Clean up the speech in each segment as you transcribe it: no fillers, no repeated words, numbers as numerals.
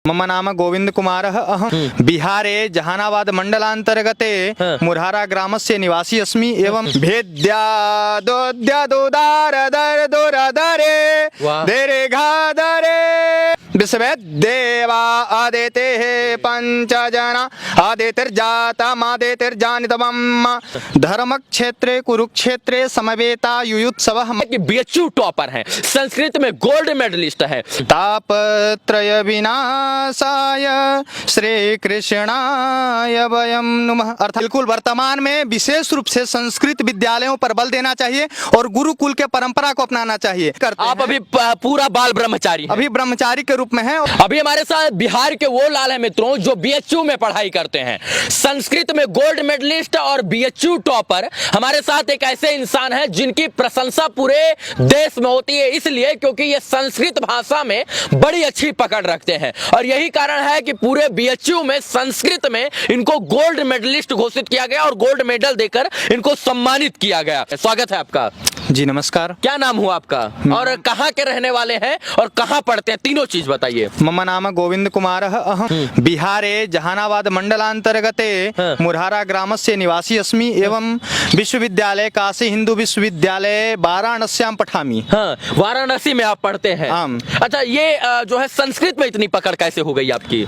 मम नाम गोविंद कुमारः अहं बिहारे जहानाबाद मंडलांतर्गते मुरहारा ग्रामस्य निवासी अस्मि एवं भेद्यादोद्यादोदारदरदोरदरे देरे घादरे विश्वेदेवा आदितेः पंचजना आदितिर्जातमादितिर्जानितमं धर्मक्षेत्रे कुरुक्षेत्रे समवेता युयुत्सवः। बीएचयू टॉपर हैं, संस्कृत में गोल्ड मेडलिस्ट है। तापत्रय विनाशाय श्री कृष्णाय वयं नमः। अर्थात बिल्कुल वर्तमान में विशेष रूप से संस्कृत विद्यालयों पर बल देना चाहिए और गुरुकुल के परंपरा को अपनाना चाहिए। आप अभी पूरा बाल ब्रह्मचारी, अभी ब्रह्मचारी के रूप में है। अभी हमारे साथ बिहार के वो लाल हैं मित्रों जो बीएचयू में पढ़ाई करते हैं, संस्कृत में गोल्ड मेडलिस्ट और बीएचयू टॉपर। हमारे साथ एक ऐसे इंसान है जिनकी प्रशंसा पूरे देश में होती है, इसलिए क्योंकि ये संस्कृत भाषा में बड़ी अच्छी पकड़ रखते हैं और यही कारण है कि पूरे बीएचयू में संस्कृत में इनको गोल्ड मेडलिस्ट घोषित किया गया और गोल्ड मेडल देकर इनको सम्मानित किया गया। स्वागत है आपका जी। नमस्कार। क्या नाम हुआ आपका और कहाँ के रहने वाले हैं और कहाँ पढ़ते हैं, तीनों चीज बताइए। मम नाम गोविंद कुमारः अहं बिहारे जहानाबाद मंडलांतर्गते मुरहारा ग्रामस्य निवासी अस्मि एवं विश्वविद्यालय काशी हिंदू विश्वविद्यालय वाराणस्यां पठामि। हाँ, वाराणसी में आप पढ़ते हैं। अच्छा, ये जो है संस्कृत में इतनी पकड़ कैसे हो गई आपकी?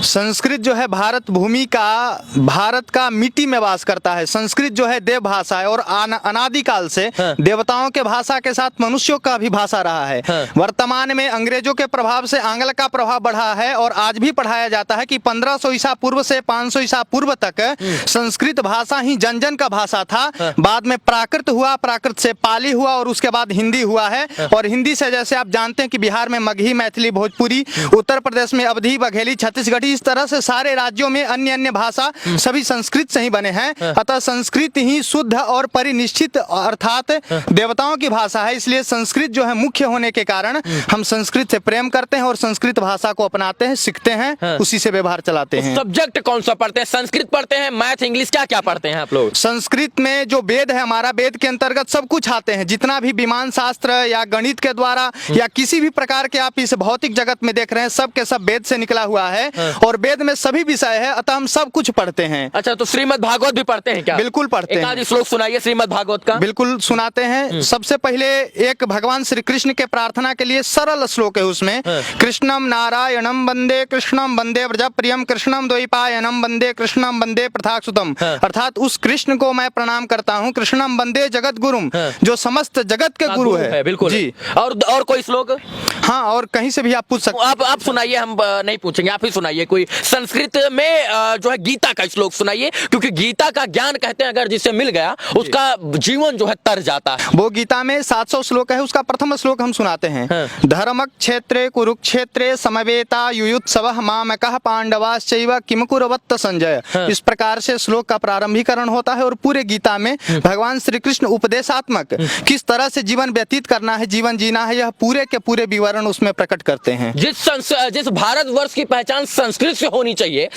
संस्कृत जो है भारत भूमि का, भारत का मिट्टी में वास करता है। संस्कृत जो है देव भाषा है और अनादिकाल से देवताओं के भाषा के साथ मनुष्यों का भी भाषा रहा है। वर्तमान में अंग्रेजों के प्रभाव से आंग्ल का प्रभाव बढ़ा है और आज भी पढ़ाया जाता है कि 1500 ईसा पूर्व से 500 ईसा पूर्व तक संस्कृत भाषा ही जन जन का भाषा था। बाद में प्राकृत हुआ, प्राकृत से पाली हुआ और उसके बाद हिंदी हुआ है। और हिंदी से जैसे आप जानते हैं कि बिहार में मगही, मैथिली, भोजपुरी, उत्तर प्रदेश में अवधी, बघेली, छत्तीसगढ़ी, इस तरह से सारे राज्यों में अन्य अन्य भाषा सभी संस्कृत से ही बने हैं। अतः संस्कृत ही शुद्ध और परिनिष्ठित अर्थात देवताओं की भाषा है। इसलिए संस्कृत जो है मुख्य होने के कारण हम संस्कृत से प्रेम करते हैं और संस्कृत भाषा को अपनाते हैं, सीखते हैं, उसी से व्यवहार चलाते हैं। सब्जेक्ट कौन सा पढ़ते हैं? संस्कृत पढ़ते हैं, मैथ, इंग्लिश, क्या क्या पढ़ते हैं आप लोग? संस्कृत में जो वेद है हमारा, वेद के अंतर्गत सब कुछ आते हैं। जितना भी विमान शास्त्र या गणित के द्वारा या किसी भी प्रकार के आप इस भौतिक जगत में देख रहे हैं, सब के सब वेद से निकला हुआ है और वेद में सभी विषय है, अतः हम सब कुछ पढ़ते हैं। अच्छा, तो श्रीमद् भागवत भी पढ़ते हैं क्या? बिल्कुल पढ़ते हैं। एक श्लोक सुनाइए श्रीमद् भागवत का। बिल्कुल सुनाते हैं। सबसे पहले एक भगवान श्री कृष्ण के प्रार्थना के लिए सरल श्लोक है उसमें। कृष्णम नारायणम वंदे कृष्णम वंदे व्रजप्रियम कृष्णम द्वैपायनम वंदे कृष्णम वंदे प्रथाक्षुतम। अर्थात उस कृष्ण को मैं प्रणाम करता हूँ। कृष्णम वंदे जगत गुरुम, जो समस्त जगत के गुरु है। बिल्कुल जी। और कोई श्लोक? हाँ, और कहीं से भी आप पूछ सकते हैं। आप सुनाइए, हम नहीं पूछेंगे, आप ही सुनाइए कोई संस्कृत में जो है गीता का श्लोक सुनाइए, क्योंकि गीता का ज्ञान कहते हैं अगर जिसे मिल गया उसका जीवन जो है तर जाता है। वो गीता में 700 श्लोक है, उसका प्रथम श्लोक हम सुनाते हैं। धर्मक्षेत्रे कुरुक्षेत्रे समवेता युयुत्सवः मामकः पांडवाश्चैव किम कुर्वत संजय। इस प्रकार से श्लोक का प्रारंभीकरण होता है और पूरे गीता में भगवान श्री कृष्ण उपदेशात्मक किस तरह से जीवन व्यतीत करना है, जीवन जीना है, यह पूरे के पूरे विवरण उसमें प्रकट करते हैं। जिस भारतवर्ष की पहचान संस्कृत से होनी चाहिए,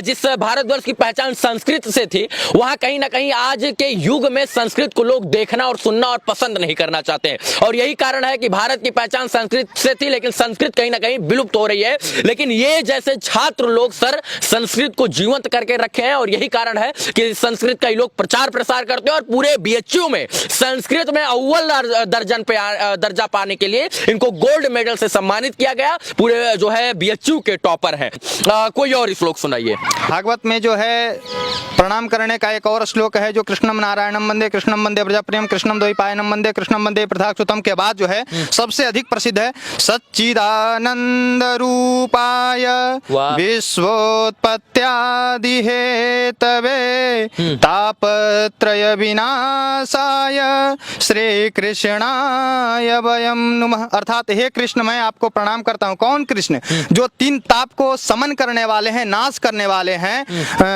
जिस भारतवर्ष की पहचान संस्कृत से थी, वहां कहीं ना कहीं आज के युग में संस्कृत को लोग देखना और सुनना और पसंद नहीं करना चाहते हैं और यही कारण है कि भारत की पहचान संस्कृत से थी लेकिन संस्कृत कहीं ना कहीं विलुप्त हो रही है। लेकिन ये जैसे छात्र लोग सर संस्कृत को जीवंत करके रखे हैं और यही कारण है कि संस्कृत का लोग प्रचार प्रसार करते हैं और पूरे बीएचयू में संस्कृत में अव्वल दर्जा पाने के लिए इनको गोल्ड मेडल से सम्मानित किया गया। पूरे जो है बीएचयू के टॉपर हैं। कोई और श्लोक सुनाइए। भागवत में जो है प्रणाम करने का एक और श्लोक है जो कृष्णम नारायणम वंदे कृष्णम वंदे व्रजप्रियम कृष्णम द्वैपायनम वंदे कृष्णम वंदे प्रथाक्षुतम के बाद जो है सबसे अधिक प्रसिद्ध है सच्चिदानंद रूपाय विश्वोत्पत्त्यादि हेतवे तापत्रय विनाशाय श्री कृष्णाय वयं नमः। अर्थात हे कृष्ण, मैं आपको प्रणाम करता हूँ। कौन कृष्ण? जो तीन ताप को समन करने वाले हैं, नाश करने वाले हैं,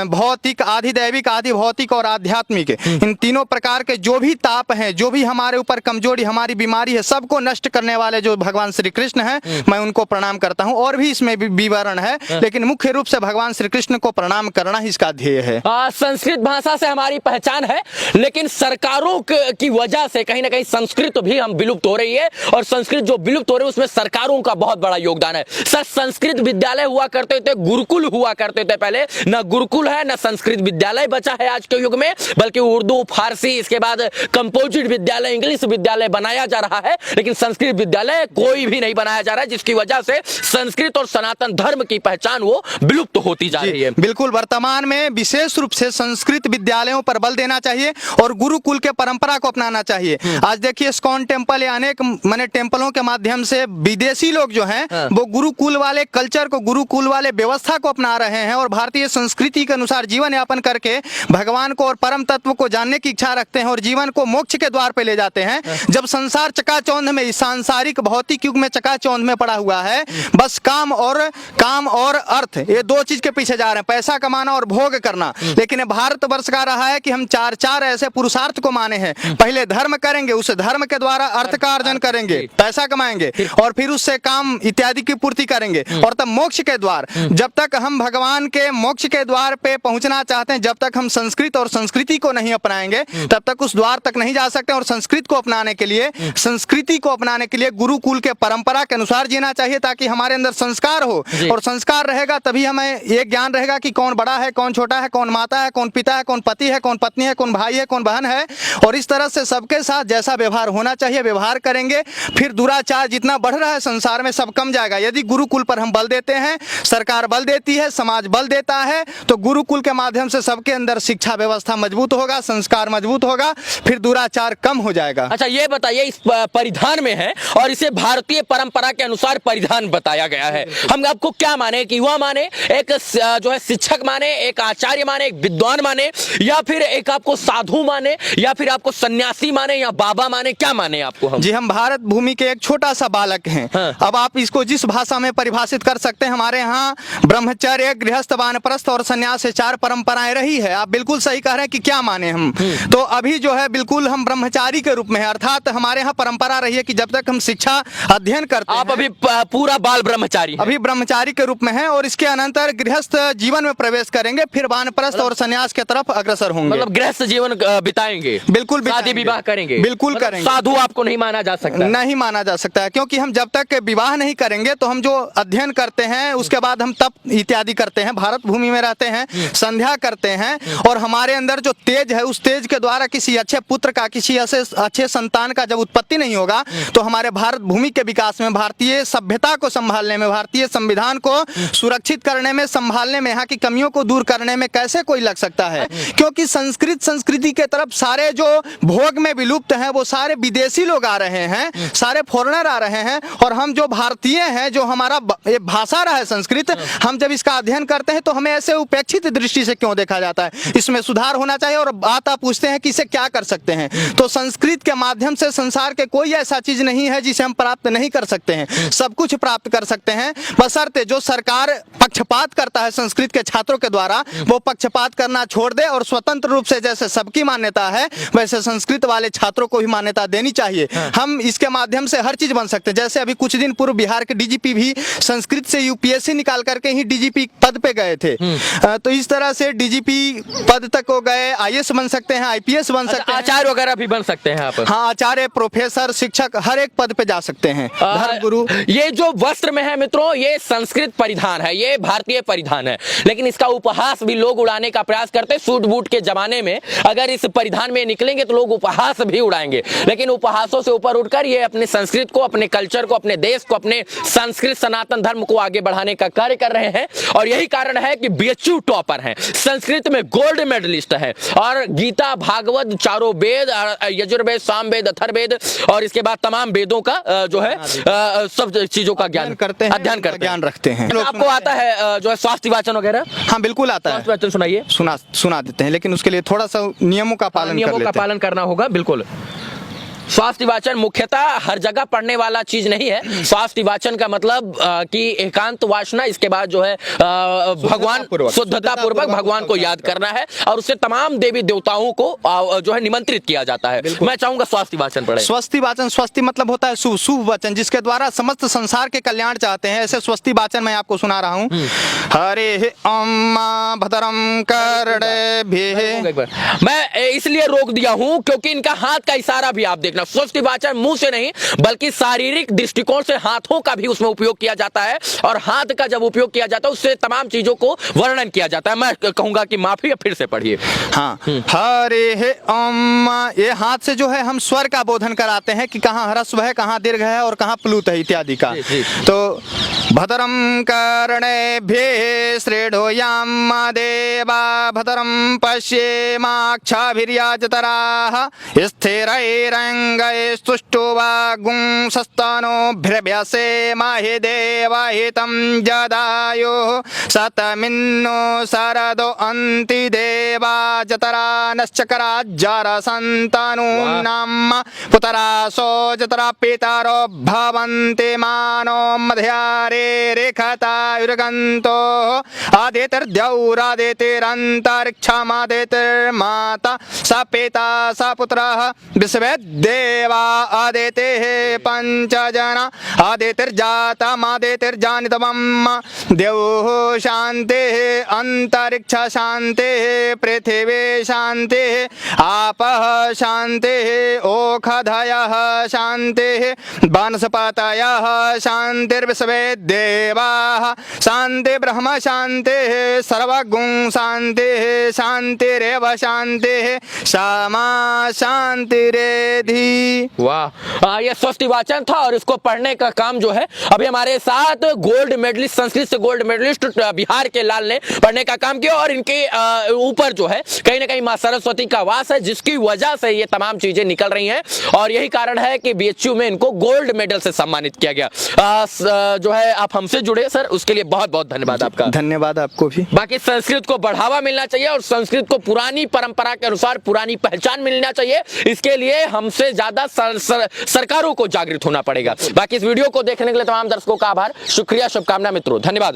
भौतिक, आदि आधि दैविक, आधि भौतिक और आध्यात्मिक, इन तीनों प्रकार के जो भी ताप हैं, जो भी हमारे ऊपर कमजोरी, हमारी बीमारी है, सबको नष्ट करने वाले जो भगवान श्री कृष्ण हैं, मैं उनको प्रणाम करता हूं। और भी इसमें विवरण है, लेकिन मुख्य रूप से भगवान श्री कृष्ण को प्रणाम करना ही इसका ध्येय है। संस्कृत भाषा से हमारी पहचान है, लेकिन सरकारों की वजह से कहीं ना कहीं संस्कृत भी हम विलुप्त हो रही है, और संस्कृत जो विलुप्त हो रही है उसमें सरकारों का बहुत बड़ा योगदान है। सर, संस्कृत विद्यालय हुआ करते थे, गुरुकुल हुआ करते थे पहले, न गुरुकुल है न संस्कृत विद्यालय बचा है आज के युग में, बल्कि उर्दू, फारसी, इसके बाद कंपोजिट विद्यालय, इंग्लिश विद्यालय बनाया जा रहा है, लेकिन संस्कृत विद्यालय कोई भी नहीं बनाया जा रहा है, जिसकी वजह से संस्कृत और सनातन धर्म की पहचान वो विलुप्त होती जा रही है। बिल्कुल, वर्तमान में विशेष रूप से संस्कृत विद्यालयों पर बल देना चाहिए और गुरुकुल के परंपरा को अपनाना चाहिए। आज देखिए इस्कॉन टेम्पल या अनेक माने टेम्पलों के माध्यम से विदेशी लोग जो हैं वो गुरुकुल वाले कल्चर को, गुरुकुल वाले व्यवस्था को अपना रहे हैं और भारतीय संस्कृति के अनुसार जीवन यापन करके भगवान को और परम तत्व को जानने की इच्छा रखते हैं और जीवन को मोक्ष के द्वार पे ले जाते हैं। जब संसार चकाचौंध में, सांसारिक भौतिक युग में चकाचौंध में पड़ा हुआ है, बस काम और अर्थ, ये दो चीज के पीछे जा रहे हैं, पैसा कमाना और भोग करना। लेकिन भारतवर्ष का रहा है कि हम चार ऐसे पुरुषार्थ को माने हैं, पहले धर्म करेंगे, उस धर्म के द्वारा अर्थ का अर्जन करेंगे, पैसा कमाएंगे और फिर उससे काम इत्यादि की पूर्ति करेंगे और तब मोक्ष के द्वार। जब तक हम भगवान के मोक्ष के द्वार पे पहुंचना चाहते हैं, जब तक हम संस्कृत और संस्कृति को नहीं अपनाएंगे, तब तक उस द्वार तक नहीं जा सकते। और संस्कृत को अपनाने के लिए, संस्कृति को अपनाने के लिए गुरुकुल के परंपरा के अनुसार जीना चाहिए, ताकि हमारे अंदर संस्कार हो, और संस्कार रहेगा तभी हमें ये ज्ञान रहेगा कि कौन बड़ा है, कौन छोटा है, कौन माता है, कौन पिता है, कौन पति है, कौन पत्नी है, कौन भाई है, कौन बहन है। और इस तरह से सबके साथ जैसा व्यवहार होना चाहिए व्यवहार करेंगे, फिर दुराचार जितना बढ़ रहा है संसार में सब कम जाएगा। यदि गुरुकुल पर हम बल देते हैं, सरकार बल देती है, समाज बल देता है, तो गुरुकुल के माध्यम से सबके अंदर शिक्षा व्यवस्था मजबूत होगा, संस्कार मजबूत होगा, फिर दुराचार कम हो जाएगा। अच्छा, ये बताइए, इस परिधान में है और इसे भारतीय परंपरा के अनुसार परिधान बताया गया है, हम आपको क्या माने, कि युवा माने, एक जो है शिक्षक माने, एक आचार्य माने, एक विद्वान माने, या फिर एक आपको साधु माने, या फिर आपको सन्यासी माने, या बाबा माने, क्या माने आपको? हम जी, हम भारत भूमि के एक छोटा सा बालक हैं। अब आप इसको जिस भाषा में परिभाषित कर सकते हैं, हमारे यहाँ ब्रह्मचर्य, गृहस्थ, वानप्रस्थ और संन्यास से 4 परंपराएं रही है। आप बिल्कुल सही कह रहे हैं कि क्या माने हम, तो अभी जो है बिल्कुल हम ब्रह्मचारी के रूप में है, अर्थात हमारे यहाँ परंपरा रही है कि जब तक हम शिक्षा अध्ययन करते हैं। आप अभी पूरा बाल ब्रह्मचारी, अभी ब्रह्मचारी के रूप में है, और इसके अनंतर गृहस्थ जीवन में प्रवेश करेंगे, फिर वानप्रस्थ और संन्यास के तरफ अग्रसर होंगे। मतलब गृहस्थ जीवन बिताएंगे, बिल्कुल शादी विवाह करेंगे, बिल्कुल करेंगे। साधु आपको नहीं माना जा सकता? नहीं माना जा सकता है, क्योंकि हम जब तक विवाह नहीं करेंगे तो हम जो अध्ययन करते हैं उसके बाद हम तप इत्यादि करते हैं, भारत भूमि में रहते हैं, संध्या करते हैं, और हमारे अंदर जो तेज है उस तेज के द्वारा किसी अच्छे पुत्र का, किसी अच्छे संतान का जब उत्पत्ति नहीं होगा, तो हमारे भारत भूमि के विकास में, भारतीय सभ्यता को संभालने में, भारतीय संविधान को सुरक्षित करने में, संभालने में, यहाँ की कमियों को दूर करने में कैसे कोई लग सकता है? क्योंकि संस्कृति के तरफ सारे जो भोग में विलुप्त हैं वो सारे विदेशी लोग आ रहे हैं, सारे फॉरेनर आ रहे हैं, और हम जो भारतीय हैं, जो हमारा ये भाषा रहा है संस्कृत, हम जब इसका अध्ययन करते हैं तो हमें ऐसे उपेक्षित दृष्टि से क्यों देखा जाता है? इसमें सुधार होना चाहिए। और बात आप पूछते हैं कि इसे क्या कर सकते हैं, तो संस्कृत के माध्यम से संसार के कोई ऐसा चीज नहीं है जिसे हम प्राप्त नहीं कर सकते हैं, सब कुछ प्राप्त कर सकते हैं, बशर्ते जो सरकार पक्षपात करता है संस्कृत के छात्रों के द्वारा, वो पक्षपात करना छोड़ दे और स्वतंत्र रूप से जैसे सबकी मान्यता है वैसे संस्कृत वाले छात्रों को भी मान्यता देनी चाहिए। हम इसके माध्यम से हर चीज बन सकते हैं। जैसे अभी कुछ दिन पूर्व बिहार के डीजीपी भी संस्कृत से यूपीएससी निकाल करके ही डीजीपी पद पे गए थे, तो इस तरह से डीजीपी पद तक हो गए, आईएएस बन सकते हैं, आईपीएस बन सकते हैं, आचार्य वगैरह भी बन सकते हैं आप? हाँ, आचार्य, प्रोफेसर, शिक्षक, हर एक पद पे जा सकते हैं, धर्म गुरु। ये जो वस्त्र में है मित्रों, ये संस्कृत परिधान है, ये भारतीय परिधान है, लेकिन इसका उपहास भी लोग उड़ाने का प्रयास करते हैं। सूट बूट के जमाने में अगर इस परिधान में निकलेंगे तो लोग उपहास भी उड़ाएंगे, लेकिन उपहासों से ऊपर उठकर ये अपने संस्कृत को, अपने कल्चर को, अपने देश को, अपने संस्कृत सनातन धर्म को आगे बढ़ाने का कार्य कर रहे हैं। और यही कारण है कि बीएचयू टॉपर हैं, संस्कृत में गोल्ड मेडलिस्ट है, और गीता, भागवत, चारों वेद, यजुर्वेद, सामवेद, अथर्ववेद और इसके बाद तमाम वेदों का जो है सब चीजों का ज्ञान करते हैं, अध्ययन करते हैं, ज्ञान रखते हैं। आपको आता है जो है स्वास्थ्य वाचन वगैरह? हाँ, बिल्कुल आता है। स्वास्थ्य वाचन सुनाइए। सुना देते हैं, लेकिन उसके लिए थोड़ा सा नियमों का पालन करना होगा। बिल्कुल। स्वास्थ्य वाचन मुख्यतः हर जगह पढ़ने वाला चीज नहीं है। स्वास्थ्य वाचन का मतलब कि एकांत वासना, इसके बाद जो है भगवान, शुद्धता पूर्वक भगवान को याद करना है और उससे तमाम देवी देवताओं को जो है निमंत्रित किया जाता है। मैं चाहूंगा स्वास्थ्य वाचन पढ़े। स्वस्ति वाचन, स्वस्ति मतलब होता है शुभ, शुभ वचन जिसके द्वारा समस्त संसार के कल्याण चाहते हैं, ऐसे स्वस्ति वाचन मैं आपको सुना रहा हूँ। हरे अम्मा भद्रम कर्णेभिः। मैं इसलिए रोक दिया हूं क्योंकि इनका हाथ का इशारा भी आप देखना, स्वस्ति वाचन मुंह से नहीं बल्कि शारीरिक दृष्टिकोण से हाथों का भी उसमें उपयोग किया जाता है और हाथ का जब उपयोग किया जाता है उससे तमाम चीजों को वर्णन किया जाता है। मैं कहूंगा कि माफी, फिर से पढ़िए। हाँ, हरे अम्मा, ये हाथ से जो है हम स्वर का बोधन कराते हैं कि कहाँ ह्रस्व है, कहाँ दीर्घ है और कहाँ प्लुत है इत्यादि का। तो भद्रम कर्णेभिः शृणुयाम देवा भद्रम पश्येमाक्षभिर्यजत्राः स्थिरैरङ्गैस्तुष्टुवागुंसस्तनोभिर्व्यसेमहि देवहितं जदायुः शतमिन्नो शरदो अन्ति देवा जतरा नश्चकराज्जरसन्तनूनां पुतरासो जतरा पितरो भवन्ति मानो मध्यारे रेखतायुर्गन्तो आदितिर्द्यौरादितिरन्तरिक्षमादितिर्माता स पिता स पुत्रः विश्वेदेवा आदितिः पञ्चजना आदितिर्जातमादितिर्जानितमम् द्यौः शान्तिः अन्तरिक्ष शान्तिः पृथिवी शान्तिः आपः शान्तिः ओषधयः शान्तिः वनस्पतयः शान्तिर्विश्वे देवाः शान्ति ब्रह्म शान्तिः सर्वगुण शान्तिः शान्तिरेव शान्तिः क्षमा शान्तिरेधि। वाह, यह स्वस्ति वाचन था और इसको पढ़ने का काम जो है अभी हमारे साथ गोल्ड मेडलिस्ट, संस्कृत से गोल्ड मेडलिस्ट बिहार के लाल ने पढ़ने का काम किया और इनके ऊपर जो है कहीं ना कहीं मां सरस्वती का वास है जिसकी वजह से ये तमाम चीजें निकल रही हैं और यही कारण है कि बीएचयू में इनको गोल्ड मेडल से सम्मानित किया गया। जो है आप हमसे जुड़े सर, उसके लिए बहुत बहुत धन्यवाद आपका। धन्यवाद आपको भी। बाकी संस्कृत को बढ़ावा मिलना चाहिए और संस्कृत को पुरानी परंपरा के अनुसार पुरानी पहचान मिलना चाहिए, इसके लिए हमसे ज्यादा सरकारों को जागृत होना पड़ेगा। बाकी इस वीडियो को देखने के लिए तमाम दर्शकों का आभार, शुक्रिया, शुभकामना मित्रों, धन्यवाद।